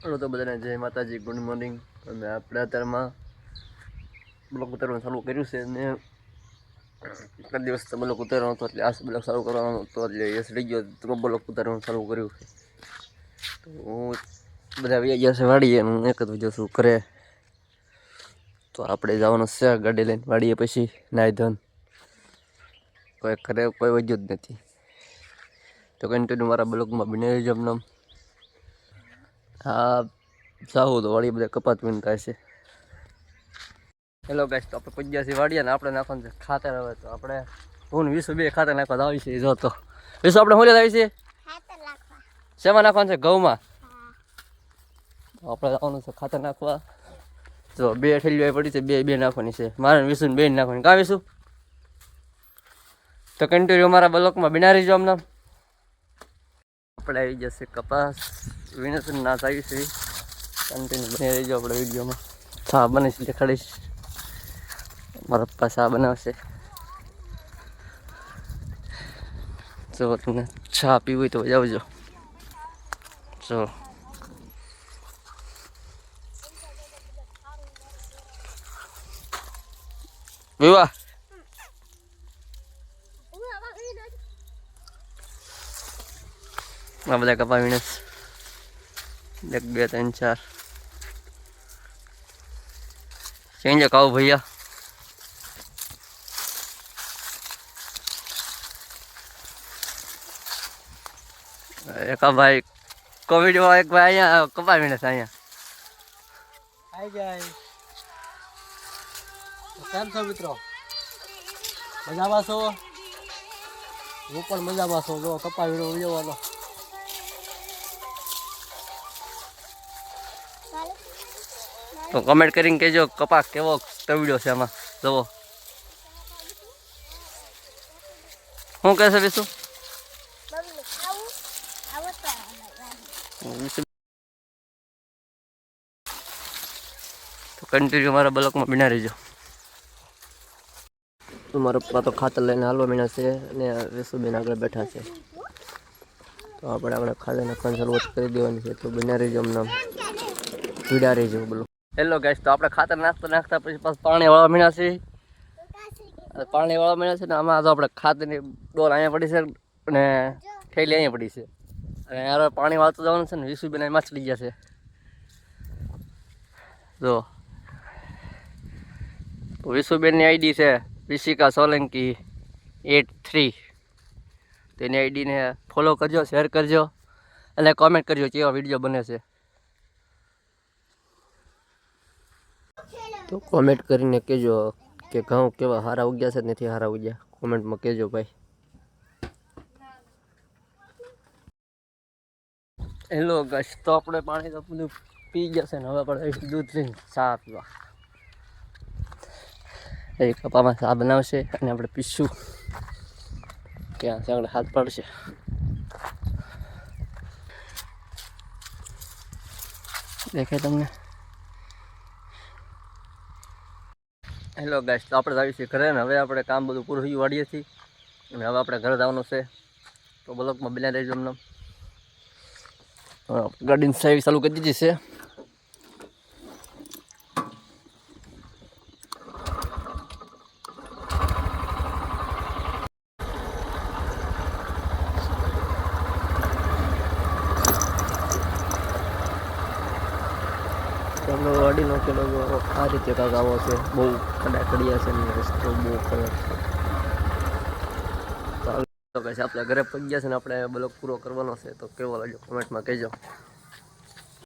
Hello तो बधाने जय माताजी गुड मॉर्निंग। अमे आपणे अत्याરમાં બ્લોગ ઉતારવાનું ચાલુ કર્યું છે ને કેટલા દિવસ તો બ્લોગ ઉતારવાનો હતો એટલે આ બ્લોગ ચાલુ કરવાનો હતો એટલે યસ રહી ગયો તો બ્લોગ ઉતારવાનું ચાલુ કર્યું છે। તો હું બધા આવી ગયા છે વાડીએ, હું એક જ વજુ છું ઘરે। તો આપણે જવાનું છે ગાડી લઈને વાડીએ, પછી નાઈ ધોન કોઈ ઘરે કોઈ વજ્યું જ નથી। તો કન્ટિન્યુ મારા બ્લોગમાં બની રહેજો અમને। हाँ साहू तो वाड़ी बधे कपात वीणता है। हेलो गाइस, तो આપણે પગ્યા છીએ વાડીએ ને આપણે નાખવાનું છે ખાતર। હવે તો આપણે હું 20 ખાતર નાખવા આવી છે। જો તો 20 આપણે હોલે આવી છે ખાતર નાખવા। શેમાં નાખવાનું છે? ઘઉંમાં। આપણે જવાનું છે ખાતર નાખવા। જો બે ઠેલીઓ પડી છે, બે નાખવાની છે મારે 20 બે નાખવાની। કા 20 તો કન્ટિન્યુ મારા બ્લોકમાં બિના રહીજો અમને। આપણે આવી જશે કપાસ વીણસ નાશ આવી છે, કન્ટિન્યુ બની રહીજો આપણે વિડીયોમાં। ચા બને છે દેખાડીશ, મારા પપ્પા ચા બનાવશે। જો તમને ચા પીવી હોય તો આવજો। જો વિવાહ આ બધા કપા વીણસ 1 2 3 4 चेंज खाओ भैया। एक भाई कोविड में एक भाई यहाँ कपा वीणे છે અહીંયા આવી જાય। કેમ છો મિત્રો? મજામાં છો? હું પણ મજામાં છું। જો કપા વીણો વિડીયો तो कमेंट करेंगे कि जो कपा केवो तवड़्यो छे आमां जोवो हूँ कहे विशु तो कंटिन्यू मारा ब्लॉक में बना रहीजो। तो मारा पप्पा तो खातर लईने हालवा मीना छे अने विशुबेन आगळ बैठा छे। तो આપણે ખાતર નાખવાની શરૂઆત કરી દેવાની છે। તો બના રહીજો અમને, પીડા રહીજો બોલો। हेलो गाइस, तो આપણે ખાતર નાખતા નાખતા પછી પાણી વાળવા મીના છે। પાણી વાળવા મીના છે ને આમાં તો આપણે ખાતરની ડોલ અહીંયા પડી છે અને થેલી અહીંયા પડી છે અને યાર પાણી વાળતું જવાનું છે ને 20 બેન એમાં ચડી ગયા છે। જો 20 બેનની આઈડી છે વિશિકા સોલંકી 83। તેની આઈડીને ફોલો કરજો, શેર કરજો અને કોમેન્ટ કરજો કેવા વિડીયો બને છે। तो कमेंट करीने कहो कि घऊँ केवा हारा उग्या से नहीं हारा उग्या, कमेंट में कहो भाई। हेलो गाइस, तो अपने पानी तो બધું પી ગયા છે ને હવે આપણે દૂધ લઈને ચા પીવા। એ કપામાં ચા બનાવશે અને આપણે પીશું। ક્યાં છે આપણે હાથ પડશે। દેખાય તમને? हेलो गाइस, तो આપણે આવી છે ઘરે ને હવે આપણે કામ બધું પૂરું થઈ વાડીએ છીએ અને હવે આપણે ઘરે જવાનું છે। તો બ્લોકમાં બન્યા રહેજો અમને। ગાડીની સર્વિસ ચાલુ કરી દીધી છે। વાડીનો કેલો આ રીતે કાંક આવો છે, બહુ ખડા ખડિયા છે ને રસ્તો બહુ ખરાબ છે। તો આપણે ઘરે પહોંચી ગયા છે ને આપણે બ્લોગ પૂરો કરવાનો છે। તો કેવો લાગ્યો કમેન્ટમાં કહેજો।